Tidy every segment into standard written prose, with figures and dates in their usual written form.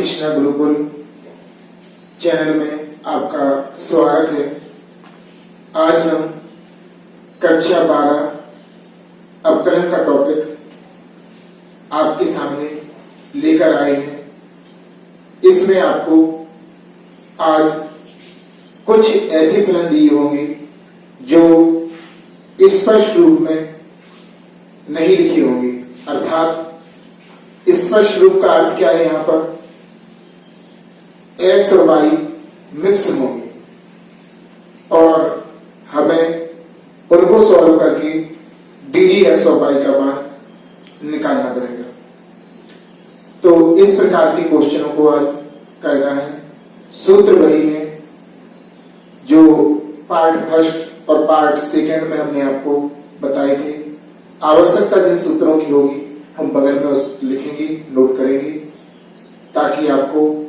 Krishna Gurukul channel में आपका स्वागत है। आज हम कक्षा 12 अवकलन का टॉपिक आपके सामने लेकर आए हैं। इसमें आपको आज कुछ ऐसे फलन दिए होंगे जो स्पष्ट रूप में नहीं लिखे होंगे, अर्थात स्पष्ट रूप का अर्थ क्या है, यहाँ पर एक्स और वाई मिक्स होंगे और हमें उनको सॉल्व करके डी डी एक्स और वाई का मान निकालना पड़ेगा। तो इस प्रकार के क्वेश्चनों को आज करना है। सूत्र वही है जो पार्ट फर्स्ट और पार्ट सेकंड में हमने आपको बताए थे। आवश्यकता जिन सूत्रों की होगी हम बगल में उस लिखेंगे, नोट करेंगे, ताकि आपको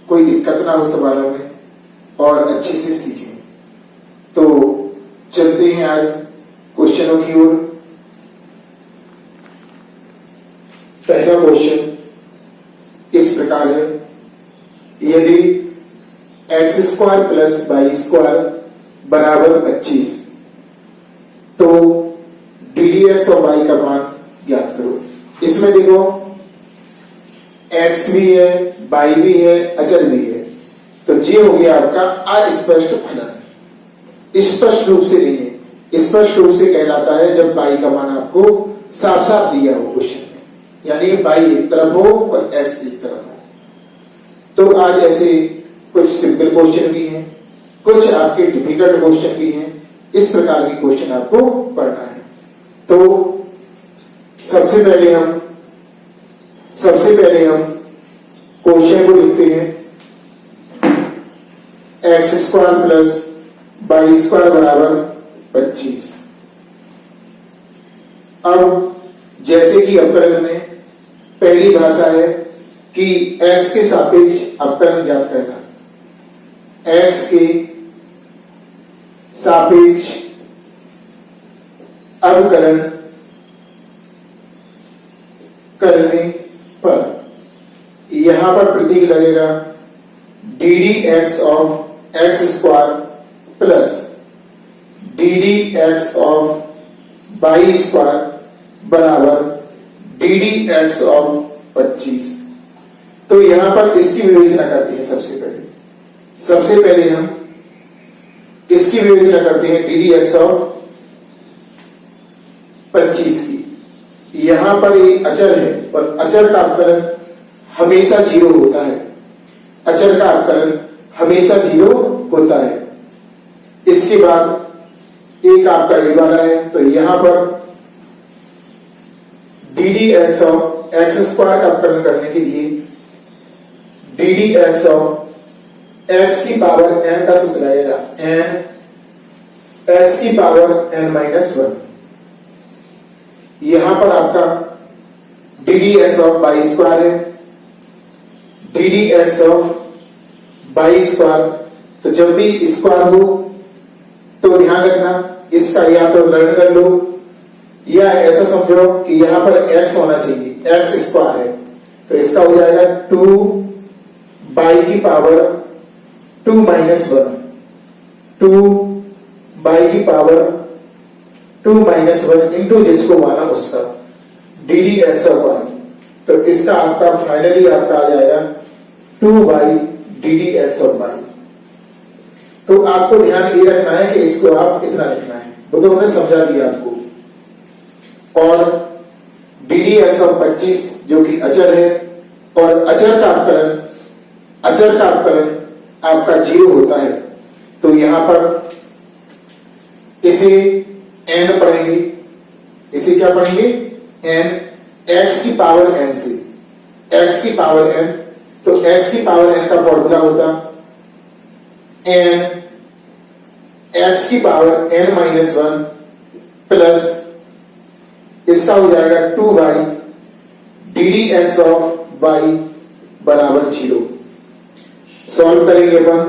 कोई दिक्कत ना हो सवालों में और अच्छे से सीखें। तो चलते हैं आज क्वेश्चनों की ओर। पहला क्वेश्चन इस प्रकार है, यदि x square plus y square बराबर 25 तो डी डी एक्स और वाई का मान ज्ञात करो। इसमें देखो x भी है, y भी है, अचर भी है, तो ये हो गया आपका अस्पष्ट फलन। स्पष्ट रूप से नहीं है। स्पष्ट रूप से कहलाता है जब y का मान आपको साफ साफ दिया हो क्वेश्चन में, यानी कि y एक तरफ हो और x एक तरफ हो। तो आज ऐसे कुछ सिंपल क्वेश्चन भी हैं, कुछ आपके डिफिकल्ट क्वेश्चन भी हैं। इस प्रकार के क्वेश्चन आपको पढ़ना है। तो सबसे पहले हम क्वेश्चन को लिखते हैं, x square plus y square बराबर 25। अब जैसे कि अवकलन में पहली भाषा है कि एक्स के सापेक्ष अवकलन ज्ञात करना। एक्स के सापेक्ष अवकलन करने पर यहां पर प्रतीक लगेगा d D x of x square plus d D x of y square बराबर डी डी एक्स ऑफ 25। तो यहां पर इसकी विवेचना करते हैं। सबसे पहले हम इसकी विवेचना करते हैं डी डी एक्स ऑफ 25 की। यहां पर एक अचर है और अचर का अवकलन हमेशा 0 होता है। अचर का अवकलन हमेशा 0 होता है। इसके बाद एक आपका ये वाला है, तो यहां पर d D x of x square का अवकलन करने के लिए D D x of x की पावर n का सूत्र आएगा n एक्स की पावर n-1। यहां पर आपका d D x of y square है, d D x of y square. तो जब भी स्क्वायर हो तो ध्यान रखना इसका या तो लर्न कर लो या ऐसा समझो कि यहां पर x होना चाहिए, एक्स स्क्वायर है, तो इसका हो जाएगा 2 बाई की पावर 2-1, 2 बाई की पावर 2-1 इंटू जिसको माना उसका d D x of y. तो इसका आपका फाइनली आपका आ जाएगा 2 by d D x of y. तो आपको ध्यान ये रखना है कि इसको आप इतना लिखना है, वो तो हमने समझा दिया आपको। और डी डी एक्स ऑफ 25 जो कि अचर है और अचर का अवकलन आपका 0 होता है, तो यहां पर इसे n पढ़ेंगे। इसे क्या पढ़ेंगे? n x की पावर n से, x की पावर n। तो x की पावर n का फॉर्मूला होता n x की पावर n-1 प्लस इसका हो जाएगा 2 by d D x of y बराबर 0। सॉल्व करेंगे अपन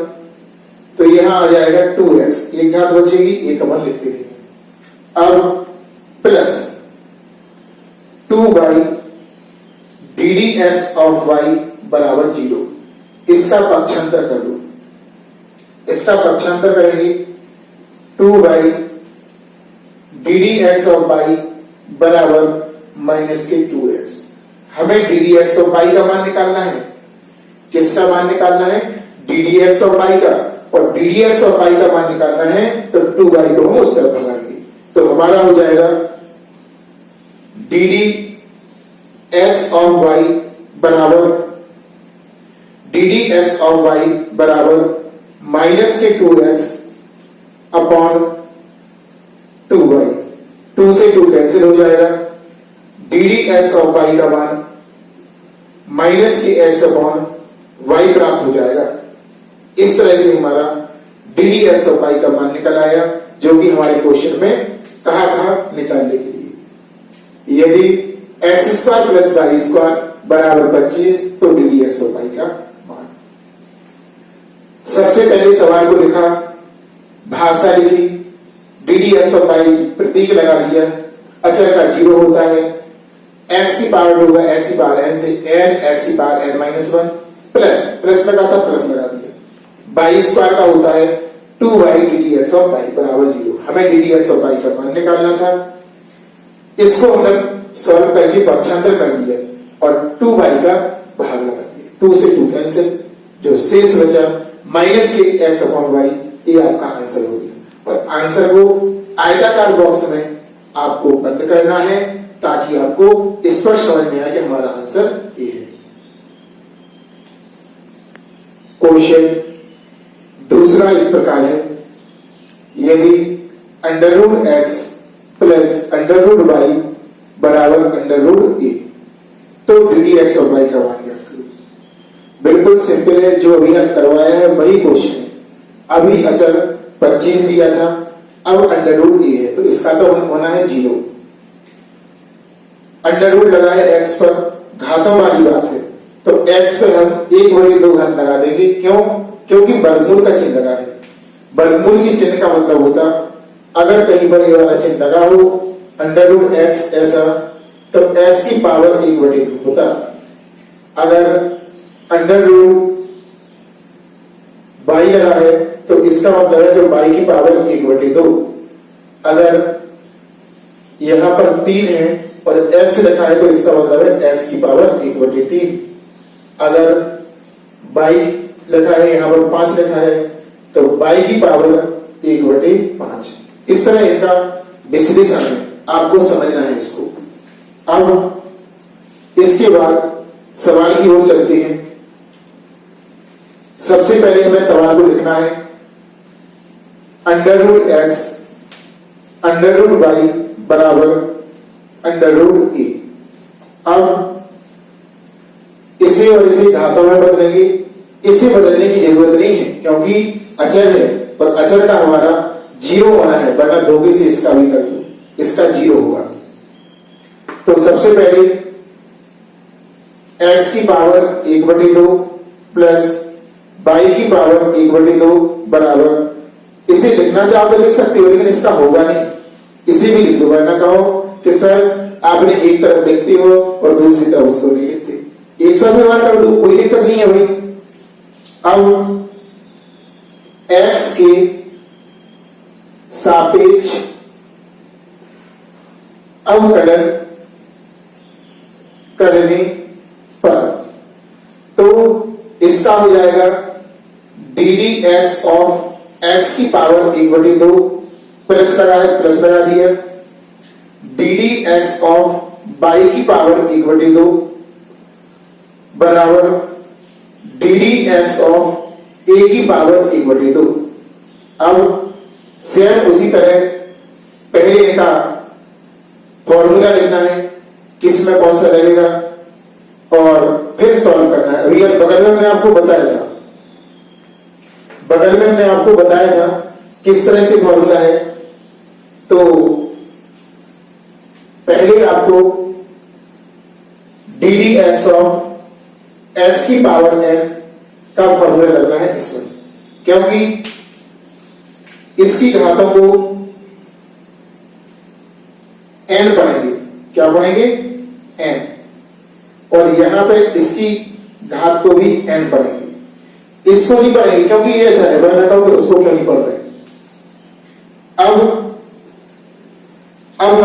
तो यहां आ जाएगा 2x, एक घात बचेगी, एक अपन लिखते रहेंगे। अब plus 2 by d D x of y बराबर 0। इसका पक्षांतर कर दो, इसका पक्षांतर करेंगे 2 by d D x of by बराबर माइनस के 2x। हमें d D x of by का मान निकालना है। किसका मान निकालना है? D D x of by का। और d D x of by का मान निकालना है तो 2 बाई को हम उस तरफ भगाएंगे, तो हमारा हो जाएगा d D x of y बराबर d D x of y बराबर माइनस के 2x अपॉन 2y। 2 से 2 कैंसिल हो जाएगा। D D x of y का मान माइनस के x अपॉन y प्राप्त हो जाएगा। इस तरह से हमारा d D x of y का मान निकल आया, जो कि हमारे क्वेश्चन में कहा था निकालने के लिए। यदि x square plus y square बराबर 25 तो d D x of y का मान। सबसे पहले सवाल को लिखा, भाषा लिखी, डी डी एक्स ऑफ वाई प्रतीक लगा दिया। अचर का 0 होता है, एक्स की पावर होगा एक्स की पावर n से n, एक्स की पावर n माइनस 1 प्लस लगा था, प्लस लगा दिया। बाई स्क्वायर का होता है 2 by d D x of y बराबर 0। हमें d D x of y का मान निकालना था। इसको हमने सॉल्व करके पक्षांतर कर दिया और 2 बाई का भाग लगा दिया। 2 से 2 कैंसिल, जो शेष बचा माइनस के एक्स अपॉन वाई, ये आपका आंसर हो गया। और आंसर को आयताकार बॉक्स में आपको बंद करना है ताकि आपको स्पष्ट समझ में आए कि हमारा आंसर ये है। क्वेश्चन दूसरा इस प्रकार है, यदि under root x plus under root y बराबर अंडर रूट ए तो d D x of y का मान ज्ञात करो। बिल्कुल सिंपल है, जो अभी हल करवाया है वही क्वेश्चन है। अभी अचर 25 दिया था, अब अंडर रूट ए है तो इसका तो होना है 0। अंडर रूट लगा है एक्स पर, घातों वाली बात है, तो एक्स पे हम 1/2 घात लगा देंगे। क्यों? क्योंकि वर्गमूल का चिन्ह लगा है। वर्गमूल की चिन्ह का मतलब होता, अगर कहीं पर ये वाला चिन्ह लगा हो अंडर रूट एक्स ऐसा, तो एक्स की पावर 1/2 होता। अगर अंडर रूट बाई लगा है तो इसका मतलब है कि बाई की पावर 1/2। अगर यहां पर 3 है और एक्स लिखा है तो इसका मतलब है एक्स की पावर 1/3। अगर बाई लिखा है, यहां पर 5 लिखा है तो बाई की पावर 1/5। इस तरह इनका विश्लेषण है, आपको समझना है इसको। अब इसके बाद सवाल की ओर चलते हैं। सबसे पहले हमें सवाल को लिखना है, under root x under root y बराबर अंडर रूट ए। अब इसे और इसे घातों में बदलेंगे। इसे बदलने की जरूरत नहीं है क्योंकि अचर है, पर अचर का हमारा 0 होना है, वरना 2 से इसका भी कर दो, इसका 0 होगा। तो सबसे पहले x की पावर 1/2 प्लस बाई की पावर 1/2 बराबर, इसे लिखना चाहो तो लिख सकते हो, लेकिन इसका होगा नहीं। इसे भी लिख दो, वरना कहो कि सर आपने एक तरफ लिखते हो और दूसरी तरफ उसको नहीं लिखते। एक साथ व्यवहार कर दो, कोई दिक्कत नहीं है भाई। अब x के सापेक्ष अवकलन करने पर तो इसका हो जाएगा d D x of x की पावर 1/2 प्लस लगा है, प्लस लगा दिया, D D x of by की पावर 1/2 बराबर डी डी एक्स ऑफ ए की पावर 1/2। अब सेम उसी तरह पहले इनका फॉर्मूला लिखना है, किस में कौन सा लगेगा, और फिर सॉल्व करना है। अभी बगल में मैंने आपको बताया था, बगल में मैंने आपको बताया था किस तरह से फॉर्मूला है। तो पहले आपको d D x of x की पावर n का फॉर्मूला लगना है इसमें, क्योंकि इसकी घातों को n पढ़ेंगे। क्या पढ़ेंगे? n। और यहां पे इसकी घात को भी n पढ़ेंगे, इसको नहीं पढ़ेंगे क्योंकि ये अच्छा है, वरना कहोगे उसको क्यों नहीं पढ़ रहे। अब हम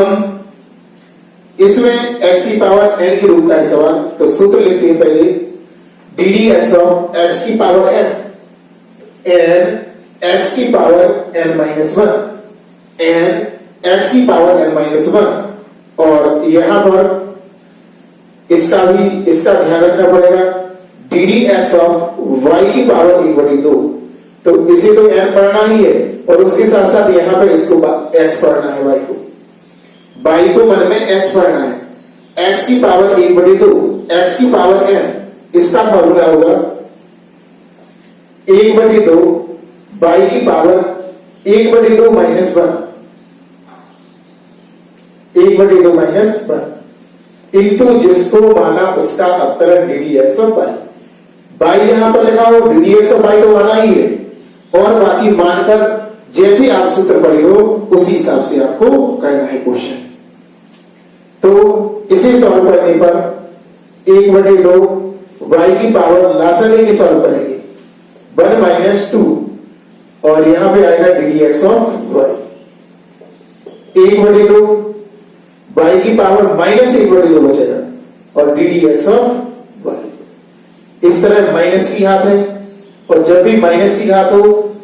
इसमें x की पावर n की रूप का है सवाल, तो सूत्र लिखते हैं पहले d D x of x की पावर n एन x की power n minus one, n x की पावर n माइनस वन, और यहां पर इसका ध्यान रखना पड़ेगा d D x of y की पावर 1/2, तो इसे तो n पढ़ना ही है और उसके साथ साथ यहां पर इसको x पढ़ना है, y को मन में x पढ़ना है, x की पावर 1/2, x की पावर n, इसका फॉर्मूला होगा 1/2 y की पावर 1/2 माइनस 1, 1/2 माइनस 1 इंटू जिसको माना उसका अवतरण d D x of y यहां पर लिखा हो, d D x of y तो माना ही है, और बाकी मानकर जैसे आप सूत्र पढ़े हो उसी हिसाब से आपको करना है क्वेश्चन। तो इसे सॉल्व करने पर 1/2 वाई की पावर लासा लेके सॉल्व करेंगे 1 माइनस 2, और यहां पे आएगा d D x of y, 1/2 y की पावर माइनस 1/2 बचेगा और d D x of y. इस तरह माइनस की घात है, और जब भी माइनस की घात हो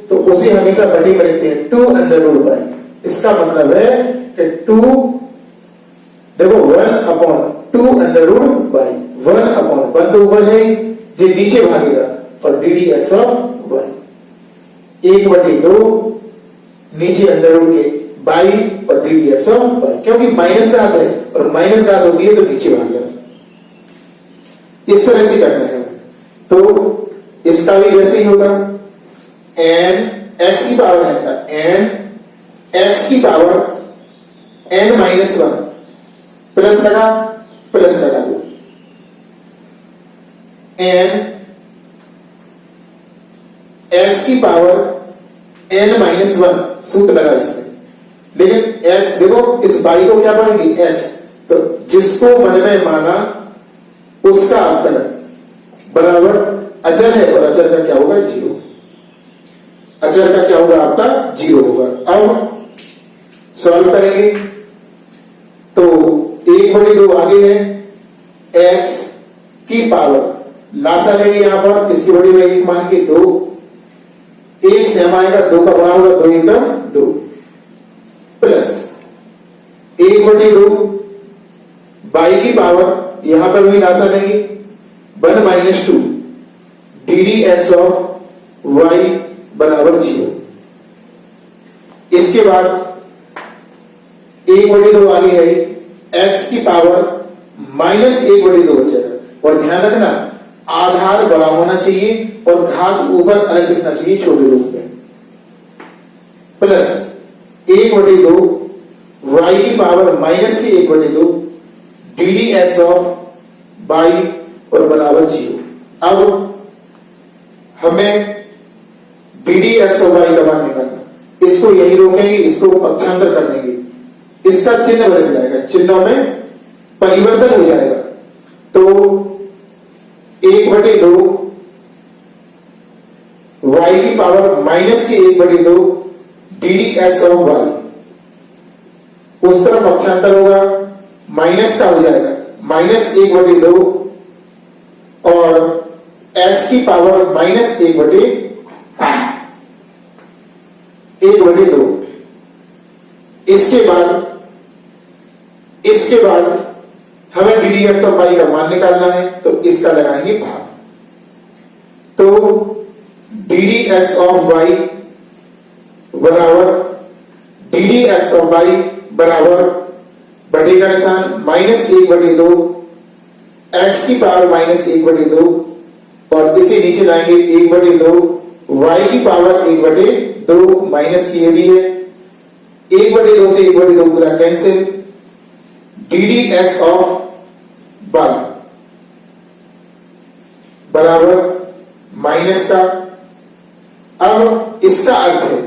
तो उसे हमेशा बड़ी में लिखते हैं 2√y। इसका मतलब है कि 2 देखो 1/2√y, 1 तो ऊपर है जो नीचे भागेगा, और d D x of y 1/2 नीचे अंडर रूट के बाई और d D x of y, क्योंकि माइनस घात है और माइनस घात होती है तो नीचे भागेगा। इस तरह से करना है, तो इसका भी वैसे ही होगा n x की पावर n का n x की पावर n माइनस 1 प्लस लगा दो n x की पावर n माइनस 1 सूत्र लगा इसमें, लेकिन x देखो इस बाई को क्या पढ़ेंगे x, तो जिसको मन में माना उसका अवकलन बराबर अचर है, और अचर का क्या होगा 0, अचर का क्या होगा आपका 0 होगा। अब सॉल्व करेंगे तो 1/2 आगे है, x की पावर लासा लेंगे यहां पर, इसकी बड़ी में 1 मान के 2, 1 से हम आएगा 2 का बना होगा 2 एकदम 2 प्लस 1/2 बाई की पावर यहां पर भी लासा लेंगे 1 minus 2 d D x of y बराबर 0। इसके बाद 1/2 आगे है, x की पावर माइनस 1/2 बचेगा, और ध्यान रखना आधार बड़ा होना चाहिए और घात ऊपर अलग लिखना चाहिए छोटे रूप में, प्लस 1/2 y की पावर माइनस की 1/2 d D x of y और बराबर 0। अब हमें d D x of y का मान निकालना, इसको यही रोकेंगे, इसको पक्षांतर कर देंगे, इसका चिन्ह बदल जाएगा, चिन्हों में परिवर्तन हो जाएगा, तो 1/2 y की पावर माइनस की 1/2 d D x of y, उस तरफ पक्षांतर होगा, माइनस का हो जाएगा माइनस 1/2 और x की पावर माइनस 1/2। इसके बाद हमें d D x of y का मान निकालना है, तो इसका लगाएंगे भाग, तो d D x of y बराबर d D x of y बराबर बटे का निशान माइनस 1/2 x की पावर माइनस 1/2, और इसे नीचे लाएंगे 1/2 y की पावर 1/2 माइनस की ये भी है, 1/2 से 1/2 पूरा cancel, d D x of y बराबर माइनस का। अब इसका अर्थ है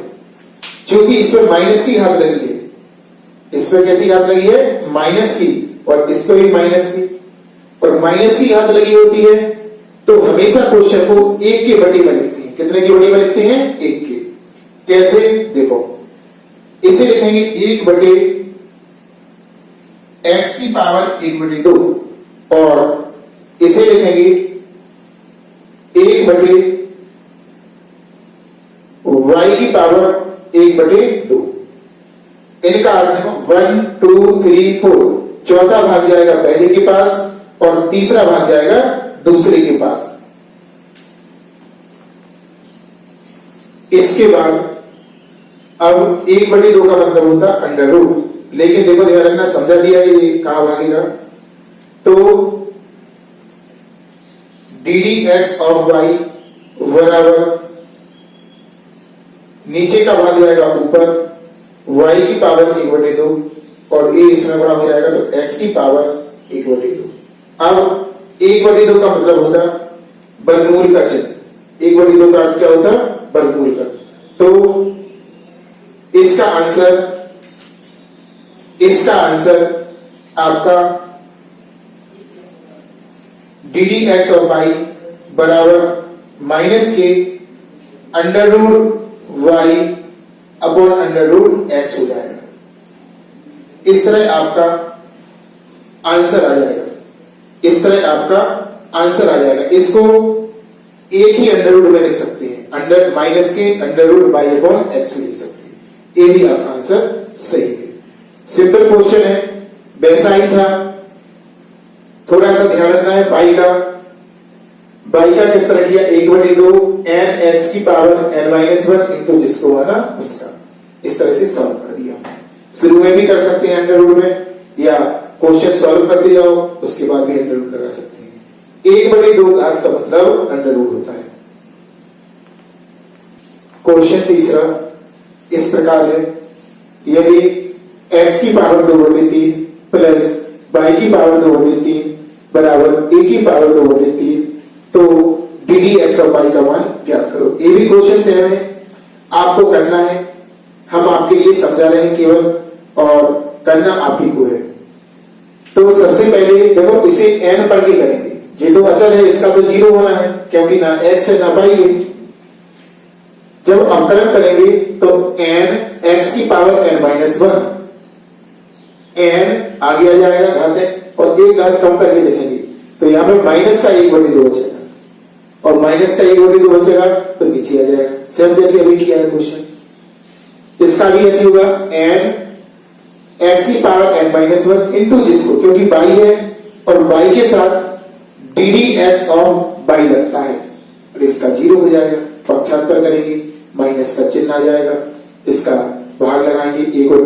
क्योंकि इस पर माइनस की घात लगी है, इस पर कैसी घात लगी है माइनस की, और इस पर भी माइनस की, और माइनस की घात लगी होती है तो हमेशा क्वेश्चन को 1 के बटे में लिखते हैं। कितने की बटे में लिखते हैं? 1 के। कैसे? देखो, इसे लिखेंगे 1 बटे x की पावर 1 बटे 2 और इसे लिखेंगे 1 बटे y की पावर 1 बटे 2। इनका अर्थ देखो 1 2 3 4, चौथा भाग जाएगा पहले के पास और तीसरा भाग जाएगा दूसरे के पास। इसके बाद अब 1 बटे 2 का मतलब होता है अंडर रूट, लेकिन देखो ध्यान रखना, समझा दिया है ये कहां भागेगा। तो d D x of y बराबर नीचे का भाग जाएगा ऊपर, y की पावर 1 बटे 2 और a इसमें बड़ा हो जाएगा तो x की पावर 1 बटे 2। अब 1 बटे 2 का मतलब होता वर्गमूल का चिन्ह। 1 बटे 2 का अर्थ क्या होता? वर्गमूल का। तो इसका आंसर आपका d D x of y बराबर माइनस के under root y upon under root x हो जाएगा। इस तरह आपका आंसर आ जाएगा। इस तरह आपका आंसर आ जाएगा। इसको एक ही अंडर रूट में लिख सकते हैं, अंडर माइनस के under root y upon x में लिख सकते हैं। ये भी आपका आंसर सही है। सिंपल क्वेश्चन है, वैसा ही था। थोड़ा सा ध्यान रखना है बाई का किस तरह किया? 1 बटे 2 एन एक्स की पावर एन माइनस 1 इंटू जिसको आना उसका, इस तरह से सॉल्व कर दिया। शुरू में भी कर सकते हैं अंडर रूट में, या क्वेश्चन सॉल्व करते जाओ उसके बाद भी अंडर रूट लगा सकते हैं। 1 बटे 2 का मतलब अंडर रूट होता है। क्वेश्चन तीसरा इस प्रकार है, यदि x की पावर 2 बटे 3 प्लस y की पावर 2 बटे 3 बराबर a की पावर 2 बटे 3, तो d D x of y का मान ज्ञात करो। ये भी क्वेश्चन सेम है, आपको करना है, हम आपके लिए समझा रहे हैं केवल, और करना आप ही को है। तो सबसे पहले देखो, इसे n पढ़ के करेंगे। ये तो अचल है, इसका तो 0 होना है क्योंकि ना x है ना y है। जब अवकलन करेंगे तो n x की पावर n माइनस 1, n आगे आ जाएगा घात और एक घात कम करके लिखेंगे तो यहां पे माइनस का 1 बटे 2 बचेगा और माइनस का 1 बटे 2 बचेगा तो नीचे आ जाएगा। सेम जैसे अभी किया है क्वेश्चन। इसका भी ऐसे होगा n x की पावर n माइनस 1 इंटू जिसको, क्योंकि y है और y के साथ d D x of y लगता है और इसका 0 हो जाएगा। पक्षांतर करेंगे, माइनस का चिन्ह आ जाएगा, इसका भाग लगाएंगे, 1 और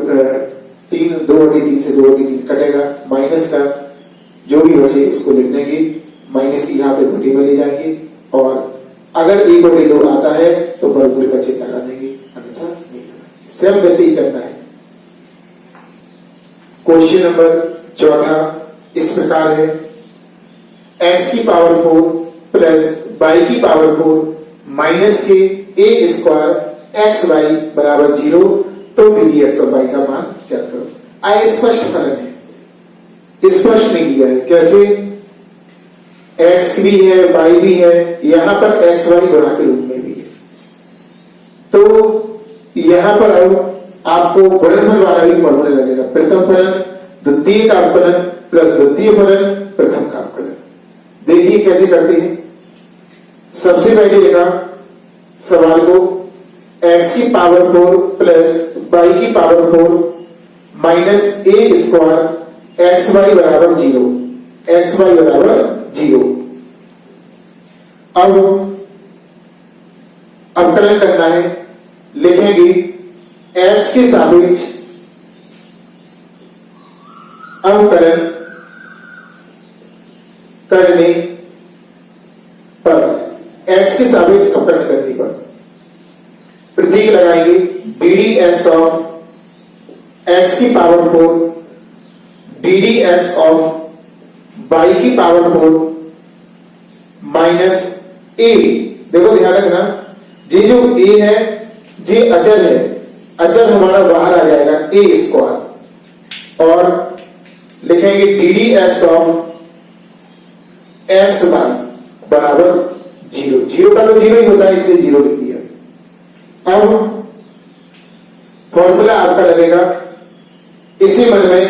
3 2 बटे 3 से 2 बटे 3 कटेगा, माइनस का जो भी बचे उसको लिख देंगे, माइनस की यहाँ पे बटे में ले जाएंगे और अगर 1 बटे 2 आता है तो वर्गमूल का चिन्ह लगा देंगे, अन्यथा नहीं लगाएंगे। सेम वैसे ही करना है। क्वेश्चन नंबर चौथा इस प्रकार है, x की पावर 4 प्लस y की पावर 4 माइनस के a स्क्वायर एक्स वाई बराबर 0, तो d D x of y का मान ज्ञात करो। आय स्पष्ट फलन है, स्पष्ट नहीं दिया है। कैसे? x भी है y भी है, यहां पर एक्स वाई गुणा के रूप में भी है, तो यहां पर अब आपको गुणनफल वाला भी फॉर्मूला लगेगा। प्रथम फलन द्वितीय का अवकलन प्लस द्वितीय फलन प्रथम का अवकलन। देखिए कैसे करते हैं। सबसे पहले लिखा सवाल को, x की पावर 4 प्लस y की power 4 minus a square x y बराबर 0, एक्स वाई बराबर 0। अब अवकलन करना है, लिखेंगे x के सापेक्ष अवकलन करने पर, x के सापेक्ष अवकलन करने पर प्रतीक लगाएंगे d D x of x की power 4 d D x of y की पावर 4 माइनस ए। देखो ध्यान रखना, ये जो a है ये अचल है, अचल हमारा बाहर आ जाएगा a स्क्वायर, और लिखेंगे d D x of x y बराबर 0। 0 का तो 0 ही होता है, इसलिए 0 लिख दिया। अब फॉर्मूला आपका लगेगा, इसी मन में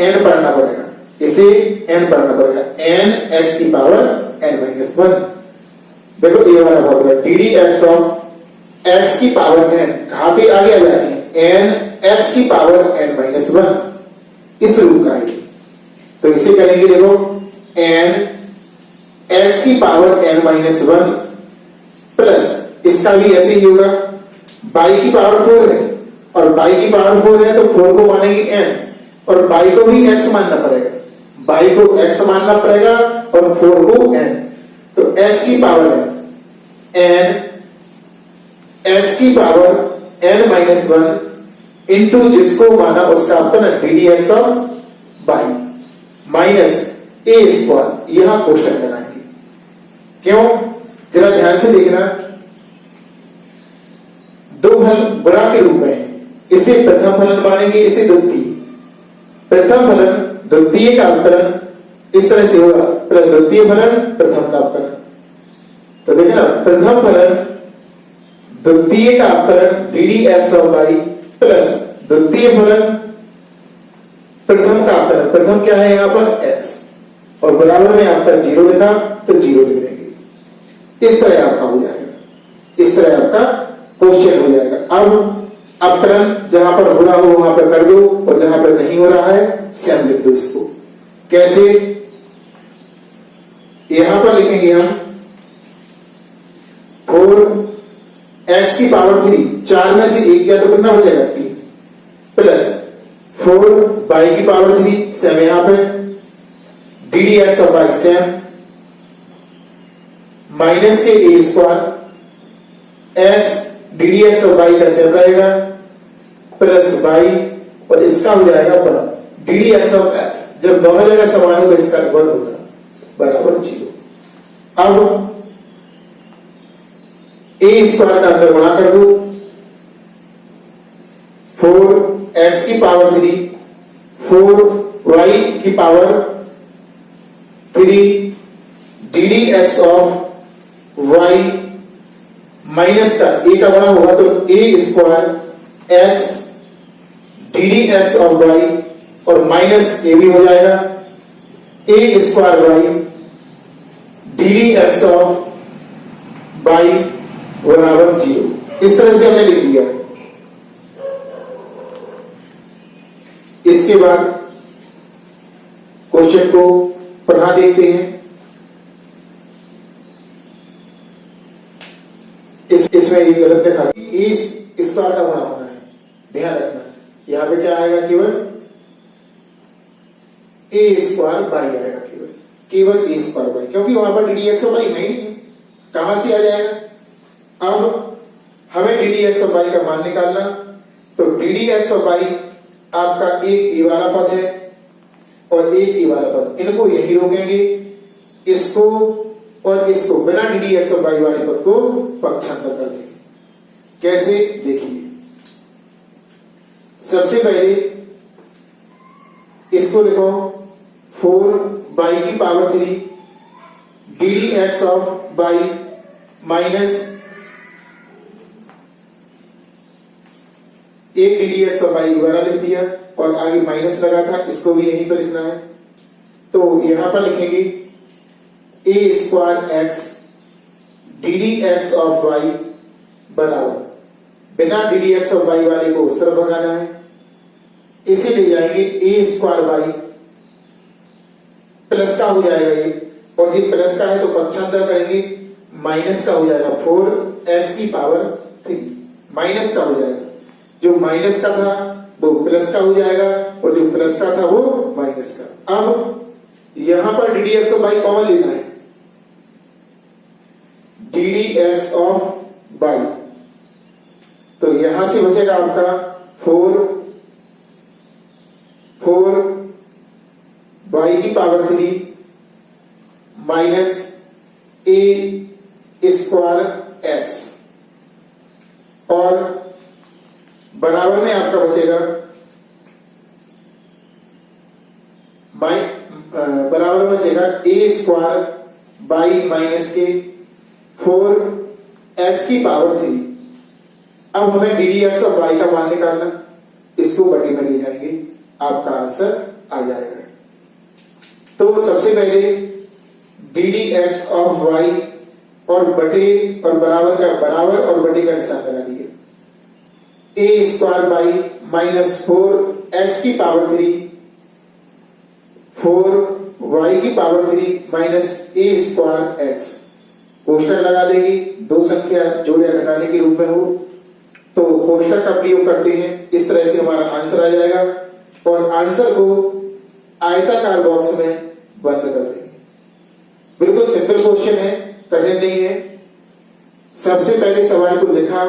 n पढ़ना पड़ेगा, इसे n पढ़ना पड़ेगा, n x की पावर n-1। देखो ये वाला formula D D x of x की पावर n, घाते आगे आ जाती है, n x की पावर n-1 इस रूप का है। तो इसे करेंगे, देखो n x की पावर n-1 प्लस इसका भी ऐसे ही होगा, y की पावर 4 है और y की पावर 4 है तो 4 को मानेंगे n और y को भी x मानना पड़ेगा, y को x मानना पड़ेगा और 4 को n। तो x की पावर है n, x की पावर n-1 इंटू जिसको माना उसका आपका ना D D x of y minus a square, यहां क्वेश्चन लगाएंगे। क्यों, जरा ध्यान से देखना, दो फलन गुणा के रूप में, इसे प्रथम फलन मानेंगे, इसे द्वितीय। प्रथम फलन द्वितीय का अवकलन इस तरह से होगा, द्वितीय फलन प्रथम का अवकलन। तो देखिए ना, प्रथम फलन द्वितीय का अवकलन d D x of y plus द्वितीय फलन प्रथम का अवकलन, प्रथम क्या है यहां पर x, और बराबर में आपका 0 लिखा तो 0 लिख देंगे। इस तरह आपका हो जाएगा, इस तरह आपका क्वेश्चन हो जाएगा। अब अवकलन जहां पर हो रहा हो वहां पर कर दो और जहां पर नहीं हो रहा है सेम लिख दो। इसको कैसे, यहां पर लिखेंगे हम 4x की पावर 3, 4 में से 1 गया तो कितना बचेगा 3, प्लस 4y की पावर 3 सेम, यहां पे d D x of y same, minus के a square x d D x of y का सेम रहेगा प्लस y और इसका हो जाएगा d D x of x, जब दोनों जगह समान हो तो इसका वर्ग होगा बराबर 0। अब ए स्क्वायर का अंदर गुणा कर दो, 4x की पावर 3 4y की power 3 d D x of y minus का ए का गुणा होगा तो a square x d D x of y और माइनस ए भी हो जाएगा, a square y d D x of y बराबर 0। इस तरह से हमने लिख दिया। इसके बाद क्वेश्चन को पढ़ा देखते हैं। इसमें ये गलत लिखा, इस स्क्वायर का गुणा होना है, ध्यान रखना। यहां पे क्या आएगा, केवल ए स्क्वायर बाई आएगा, केवल ए स्क्वायर बाई, क्योंकि वहां पर डी डी एक्स बाई है ही नहीं, कहां से आ जाएगा। अब हमें d D x of y का मान निकालना, तो d D x of y आपका एक ए वाला पद है और एक ए वाला पद, इनको यही रोकेंगे, इसको और इसको बिना d D x of y वाले पद को पक्षांतर कर देंगे। कैसे, देखिए, सबसे पहले इसको लिखो 4y की power 3 d D x of y minus एक d D x of y वाला लिख दिया और आगे माइनस लगा था, इसको भी यहीं पर लिखना है। तो यहां पर लिखेंगे a square x d D x of y बराबर, बिना d D x of y वाले को उस तरफ भगाना है, इसे ले जाएंगे ए स्क्वायर वाई प्लस का हो जाएगा ये, और ये प्लस का है तो पक्षांतर करेंगे, माइनस का हो जाएगा 4x की पावर 3, माइनस का हो जाएगा, जो माइनस का था वो प्लस का हो जाएगा और जो प्लस का था वो माइनस का। अब यहां पर d D x of y common लेना है, d D x of y, तो यहां से बचेगा आपका 4 y की power 3 minus a square x, और बराबर में आपका बचेगा बराबर बचेगा ए स्क्वायर बाई माइनस के 4x की पावर 3। अब हमें d D x of y का मान निकालना, इसको बटे में ले जाएंगे, आपका आंसर आ जाएगा। तो सबसे पहले d D x of y और बटे और बराबर और बटे का निशान लगा दिए। ए स्क्वायर बाई माइनस 4x की पावर 3 4y की power 3 minus a square x. कोष्टक लगा देंगे, दो संख्या जोड़ या घटाने के रूप में हो तो कोष्टक का प्रयोग करते हैं। इस तरह से हमारा आंसर आ जाएगा और आंसर को आयताकार बॉक्स में बंद कर देंगे। बिल्कुल सिंपल क्वेश्चन है, कठिन नहीं है। सबसे पहले सवाल को लिखा,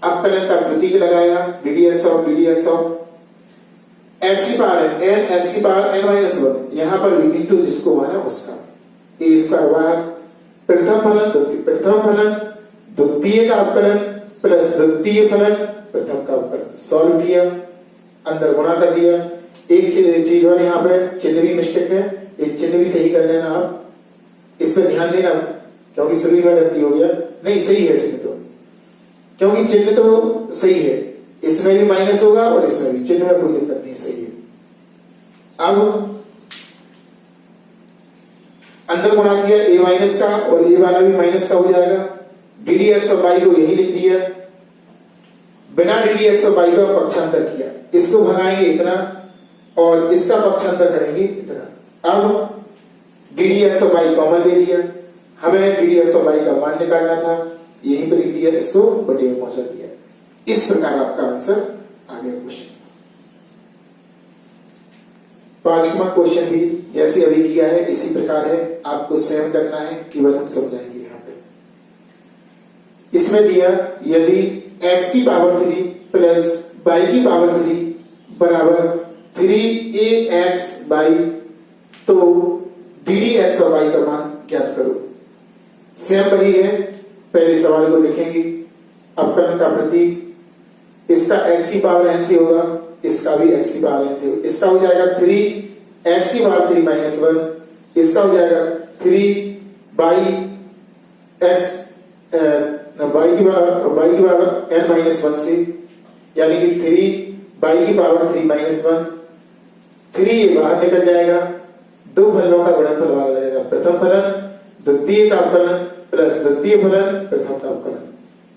अवकलन का प्रतीक लगाया, D D x of x की पावर n एक्स की पावर n माइनस 1, यहां पर भी इंटू जिसको माना उसका ए स्क्वायर वाई। प्रथम फलन द्वितीय का अवकलन प्लस द्वितीय फलन प्रथम का अवकलन। सॉल्व किया, अंदर गुणा कर दिया। एक चीज और यहाँ पे चिन्ह भी मिस्टेक है, एक चिन्ह भी सही कर लेना आप, इस पर ध्यान देना क्योंकि शुरू में गलती हो गया। नहीं सही है चिन्ह तो, क्योंकि चिन्ह तो सही है, इसमें भी माइनस होगा और इसमें भी, चिन्ह में कोई दिक्कत नहीं, सही है। अब अंदर गुणा किया ए माइनस का और ए वाला भी माइनस का हो जाएगा। D D x of y को यही लिख दिया, बिना d D x of y का पक्षांतर किया, इसको भगाएंगे इतना और इसका पक्षांतर करेंगे इतना। अब d D x of y common ले लिया, हमें d D x of y का मान निकालना था, यहीं पर लिख दिया, इसको बटे में पहुंचा दिया। इस प्रकार आपका आंसर आ गया क्वेश्चन। पांचवा क्वेश्चन भी जैसे अभी किया है इसी प्रकार है, आपको स्वयं करना है, केवल हम समझाएंगे। यहाँ पे इसमें दिया यदि x की पावर 3 प्लस y की पावर 3 बराबर 3ax बाई, तो डी डी एक्स और y का मान ज्ञात करो। सेम वही है, पहले सवाल को लिखेंगे, अवकलन का प्रतीक, इसका x की पावर n से होगा, इसका भी x की पावर n से होगा। इसका हो जाएगा 3x की पावर 3 माइनस 1, इसका हो जाएगा 3 बाई x y की पावर n माइनस 1 से, यानी कि 3 बाई की पावर 3 माइनस 1, 3 ये बाहर निकल जाएगा, दो फलनों का गुणनफल बाहर आ जाएगा। प्रथम फलन द्वितीय का अवकलन प्लस द्वितीय फलन प्रथम का अवकलन।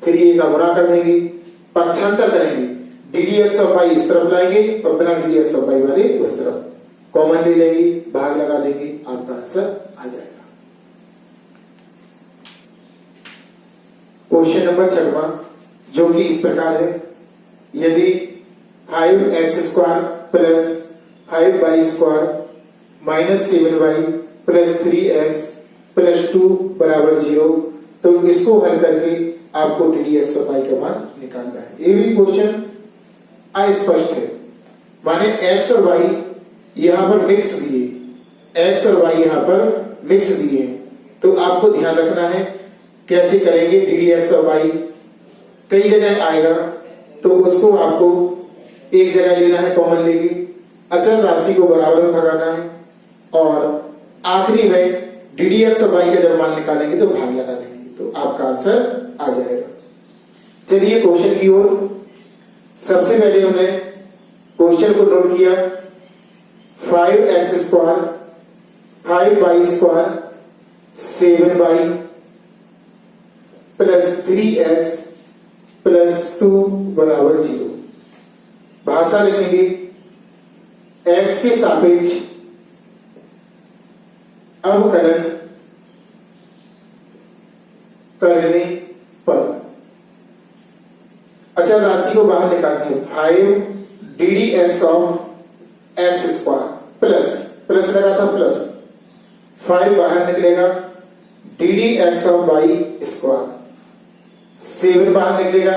3 का गुणा कर देंगे, पक्षांतर करेंगे, d D x of y इस तरफ लाएंगे और बिना d D x of y वाले उस तरफ, कॉमन ले लेंगे, भाग लगा देंगे, आपका आंसर आ जाएगा। क्वेश्चन नंबर 6 जो कि इस प्रकार है, यदि 5x square plus 5y square minus 7y plus 3x plus 2 बराबर 0, तो इसको हल करके आपको d D x of y का मान निकालना है। ये भी क्वेश्चन अस्पष्ट है, माने x और y यहां पर मिक्स दिए, x और y यहां पर मिक्स दिए, तो आपको ध्यान रखना है कैसे करेंगे। डी डी एक्स और वाई कई जगह आएगा, तो उसको आपको एक जगह लेना है, कॉमन लेके अचल राशि को बराबर में भगाना है और आखिरी में डी डी एक्स और वाई का जब मान निकालेंगे तो भाग लगा देंगे, तो आपका आंसर आ जाएगा। चलिए क्वेश्चन की ओर। सबसे पहले हमने क्वेश्चन को नोट किया, 5x square 5y square 7y plus 3x plus 2 बराबर 0। भाषा लिखेंगे, x के सापेक्ष अवकलन करने पर अचल राशि को बाहर निकालते हैं। 5 d D x of x square plus लगा था प्लस 5 बाहर निकलेगा, d D x of y square 7 बाहर निकलेगा,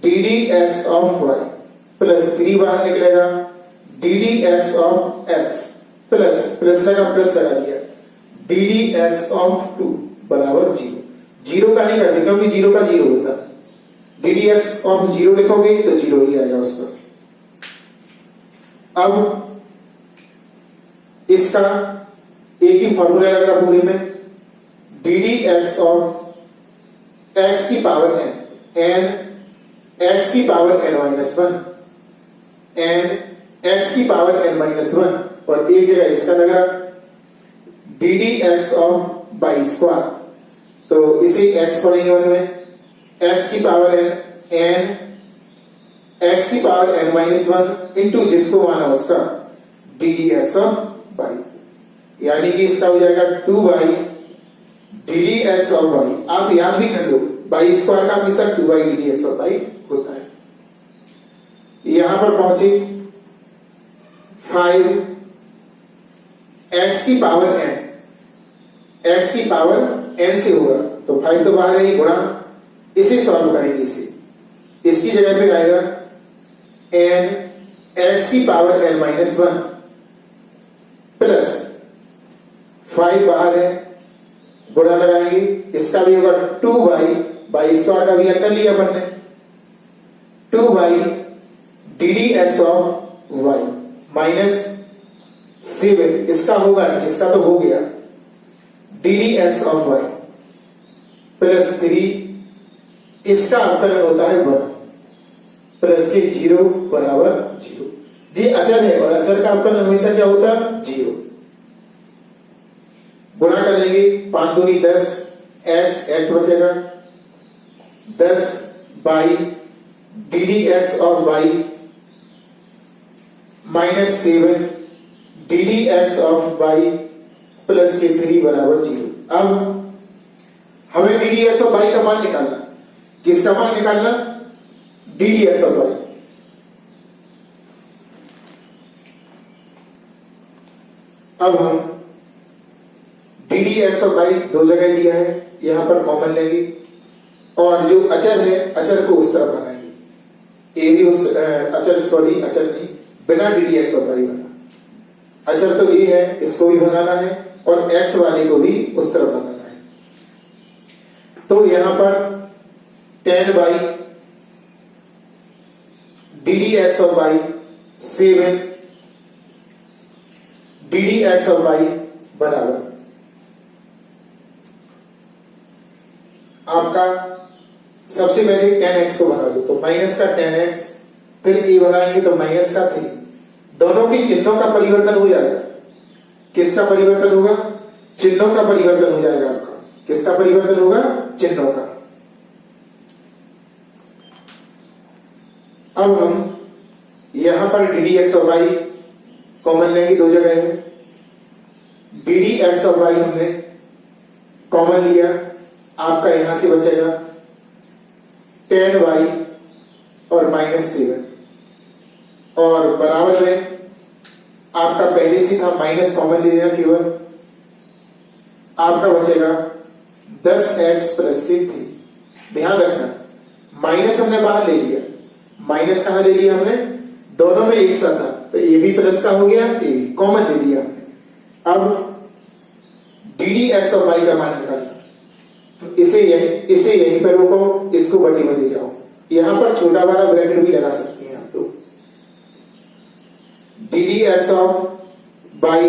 d D x of y plus 3 बाहर निकलेगा, d D x of x plus लगा दिया, डी डी एक्स ऑफ 2 बराबर 0। 0 का नहीं करते क्योंकि 0 का 0 होता है, डी डी एक्स ऑफ 0 लिखोगे तो 0 ही आएगा उस पर। अब इसका एक ही फॉर्मूला लग रहा पूरे में, d D x of x की पावर एन एक्स की power n minus one n x की पावर n माइनस वन, और एक जगह इसका लग रहा d D x of y square, तो इसे x पढ़ेंगे वन में, x की पावर n x की power n minus one into जिसको माना उसका d D x of y, यानी कि इसका हो जाएगा 2y d D x of by. आप याद भी कर लो, बाई स्क्वायर का हमेशा 2y d D x of by होता है। यहां पर पहुंचे 5 x की पावर n, x की पावर n से होगा तो 5 तो बाहर है, गुणा इसे सॉल्व करेंगे, इसे इसकी जगह पे आएगा n x की power n minus one plus 5 बाहर है, गुणा लगाएंगे, इसका भी होगा 2y बाई स्क्वायर का भी हल कर लिया अपन ने, 2y d D x of y minus 7, इसका होगा नहीं, इसका तो हो गया, D D x of y plus 3, इसका अवकलन होता है 1 प्लस के 0 बराबर 0। जी अचर है और अचर का अवकलन हमेशा क्या होता है 0। गुणा कर लेंगे, 5 दूनी 10, x बचेगा 10 by d D x of y minus 7 D D x of y plus के 3 बराबर 0। अब हमें d D x of y का मान निकालना, किसका मान निकालना, D D x of y। अब हम D D x of y दो जगह दिया है, यहां पर कॉमन लेंगे और जो अचर है अचर को उस तरफ बनाएंगे, ए भी उस अचर नहीं, बिना d D x of y बना, अचर तो ए है, इसको भी भगाना है और x वाले को भी उस तरफ भगाना है। तो यहां पर 10 by d D x of y 7 D D x of y बराबर आपका सबसे पहले 10x को भगा दो तो माइनस का 10x, फिर ए भगाएंगे तो माइनस का 3, दोनों के चिन्हों का परिवर्तन हो जाएगा। किसका परिवर्तन होगा, चिन्हों का परिवर्तन हो जाएगा आपका, किसका परिवर्तन होगा, चिन्हों का। अब हम यहां पर d D x of y common लेंगे, दो जगह है, d D x of y हमने कॉमन लिया, आपका यहां से बचेगा 10y और माइनस 7 और बराबर में आपका पहले से था माइनस कॉमन ले लेना केवल, आपका बचेगा 10x प्लस के 3। ध्यान रखना माइनस हमने बाहर ले लिया, माइनस कहां ले लिया हमने, दोनों में एक साथ था तो ए बी प्लस का हो गया, ए बी कॉमन ले लिया हमने। अब d D x of y का मान निकालना, तो इसे यहीं पर रोको, इसको बटी में ले जाओ, यहां पर छोटा वाला ब्रैकेट भी लगा सकते हैं आप लोग। D D x of y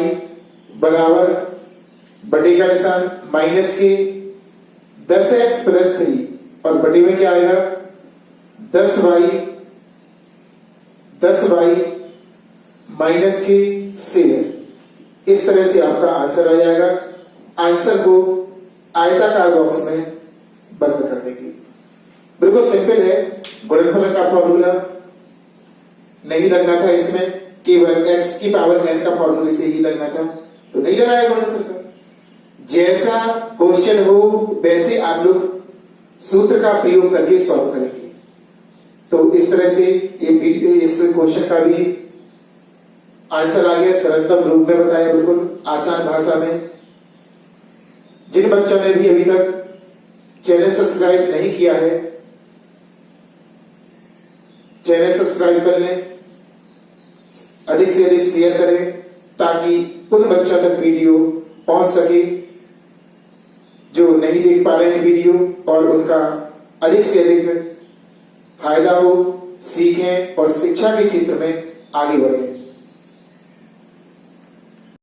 बराबर बटे का निशान माइनस के 10x प्लस 3 और बटे में क्या आएगा 10y माइनस के 7। इस तरह से आपका आंसर आ जाएगा। आंसर को आयताकार बॉक्स में बंद कर देंगे। बिल्कुल सिंपल है, गुणनफल का फॉर्मूला नहीं लगना था इसमें, केवल x की पावर n का फॉर्मूले से ही लगना था, तो नहीं लगाया गुणनफल का। जैसा क्वेश्चन हो वैसे आप लोग सूत्र का प्रयोग करके सॉल्व करेंगे। तो इस तरह से इस क्वेश्चन का भी आंसर आ गया, सरलतम रूप में बताया, बिल्कुल आसान भाषा में। जिन बच्चों ने भी अभी तक चैनल सब्सक्राइब नहीं किया है, चैनल सब्सक्राइब कर लें, अधिक से अधिक शेयर करें ताकि उन बच्चों तक वीडियो पहुंच सके जो नहीं देख पा रहे हैं वीडियो, और उनका अधिक से अधिक फायदा हो, सीखें और शिक्षा के क्षेत्र में आगे बढ़ें।